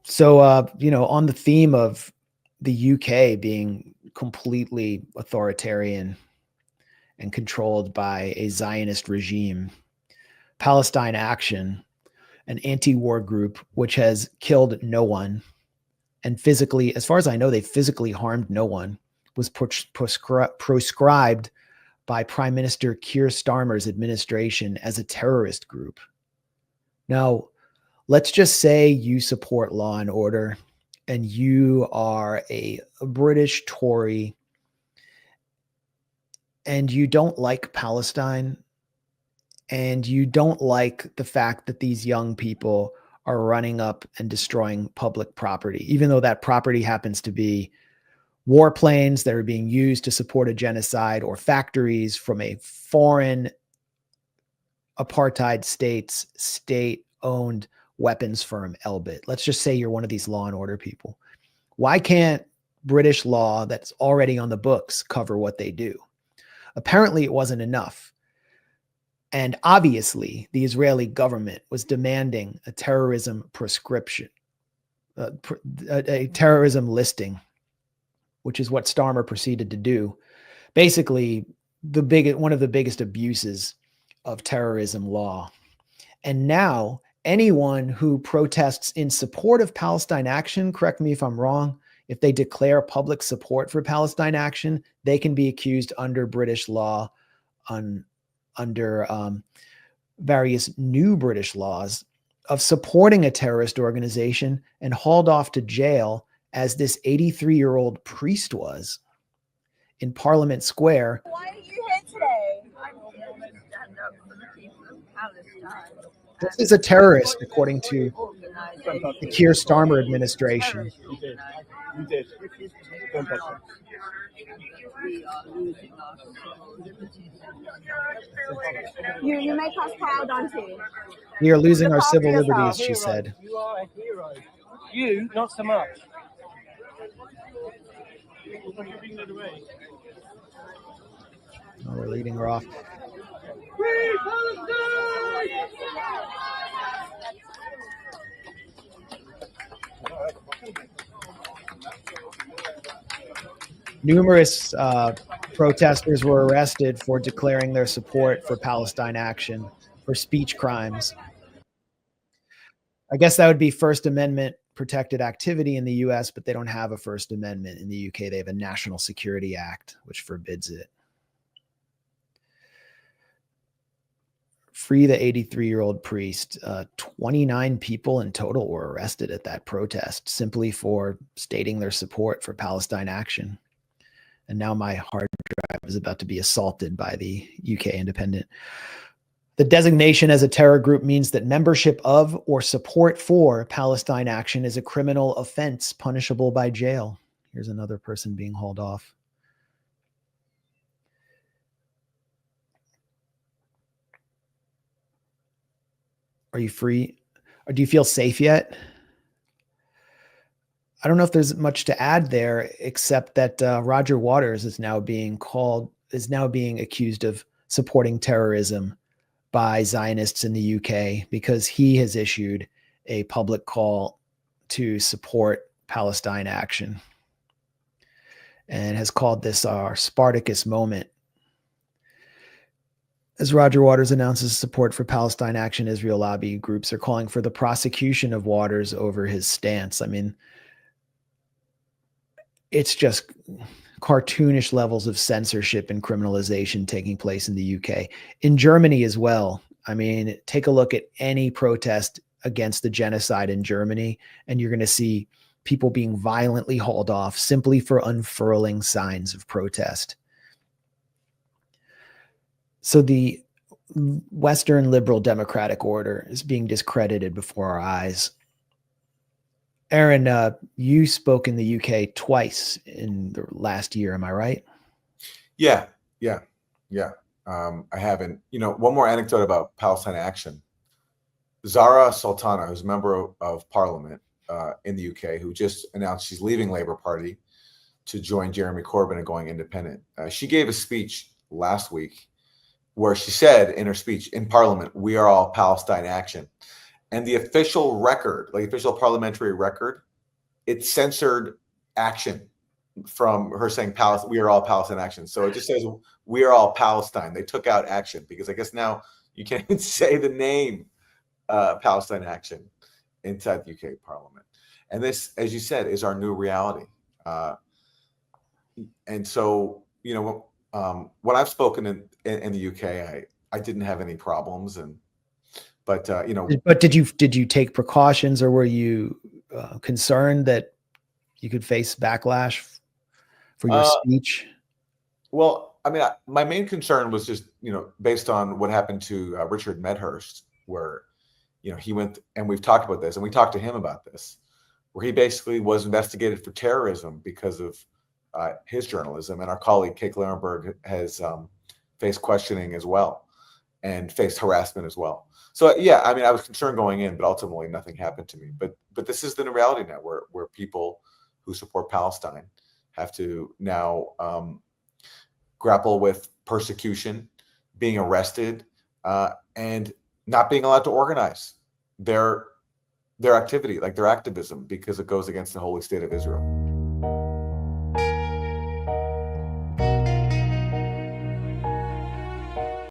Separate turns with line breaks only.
So, on the theme of the UK being completely authoritarian and controlled by a Zionist regime, Palestine Action, an anti-war group which has killed no one and physically, as far as I know, they physically harmed no one, was proscribed by Prime Minister Keir Starmer's administration as a terrorist group. Now, let's just say you support law and order and you are a British Tory and you don't like Palestine and you don't like the fact that these young people are running up and destroying public property, even though that property happens to be warplanes that are being used to support a genocide or factories from a foreign apartheid state's state-owned weapons firm, Elbit. Let's just say you're one of these law and order people. Why can't British law that's already on the books cover what they do? Apparently, it wasn't enough. And obviously, the Israeli government was demanding a terrorism prescription, a terrorism listing, which is what Starmer proceeded to do. Basically, one of the biggest abuses of terrorism law. And now, anyone who protests in support of Palestine Action, correct me if I'm wrong, if they declare public support for Palestine Action, they can be accused under British law under various new British laws of supporting a terrorist organization and hauled off to jail as this 83-year-old priest was in Parliament Square.
Why are you here today? I'm here to stand up for the people of Palestine.
This is a terrorist, according to the Keir Starmer administration.
You did. Don't touch him.
We are losing our civil liberties. You make us proud, auntie.
We are losing our civil liberties, she said.
You are a hero. You, not so much.
Oh, we're leading her off.
Free Palestine!
Numerous protesters were arrested for declaring their support for Palestine Action for speech crimes. I guess that would be First Amendment protected activity in the US, but they don't have a First Amendment in the UK. They have a National Security Act, which forbids it. Free the 83-year-old priest. 29 people in total were arrested at that protest simply for stating their support for Palestine Action. And now my hard drive is about to be assaulted by the UK Independent. The designation as a terror group means that membership of or support for Palestine Action is a criminal offense punishable by jail. Here's another person being hauled off. Are you free? Or do you feel safe yet? I don't know if there's much to add there, except that Roger Waters is now being accused of supporting terrorism by Zionists in the UK because he has issued a public call to support Palestine Action and has called this our Spartacus moment. As Roger Waters announces support for Palestine Action, Israel lobby groups are calling for the prosecution of Waters over his stance. I mean, it's just cartoonish levels of censorship and criminalization taking place in the UK. In Germany as well. I mean, take a look at any protest against the genocide in Germany, and you're going to see people being violently hauled off simply for unfurling signs of protest. So the Western liberal democratic order is being discredited before our eyes. Aaron, you spoke in the UK twice in the last year. Am I right?
Yeah. I haven't. One more anecdote about Palestine Action. Zara Sultana, who's a member of parliament in the UK, who just announced she's leaving Labour Party to join Jeremy Corbyn and going independent. She gave a speech last week where she said in her speech in Parliament, "We are all Palestine Action." And the official record, like official parliamentary record, it censored action from her saying we are all Palestine Action. So it just says we are all Palestine. They took out action because I guess now you can't even say the name Palestine Action inside the UK Parliament. And this, as you said, is our new reality. And so, you know, when I've spoken in the UK, I didn't have any problems. But you know,
but did you take precautions, or were you concerned that you could face backlash for your speech?
Well, I mean, my main concern was just, you know, based on what happened to Richard Medhurst, where, you know, he went, and we've talked about this, and we talked to him about this, where he basically was investigated for terrorism because of his journalism. And our colleague, Kate Larenberg, has faced questioning as well and faced harassment as well. So, yeah, I mean, I was concerned going in, but ultimately nothing happened to me. But this is the new reality now where people who support Palestine have to now grapple with persecution, being arrested, and not being allowed to organize their activity, like their activism, because it goes against the holy state of Israel.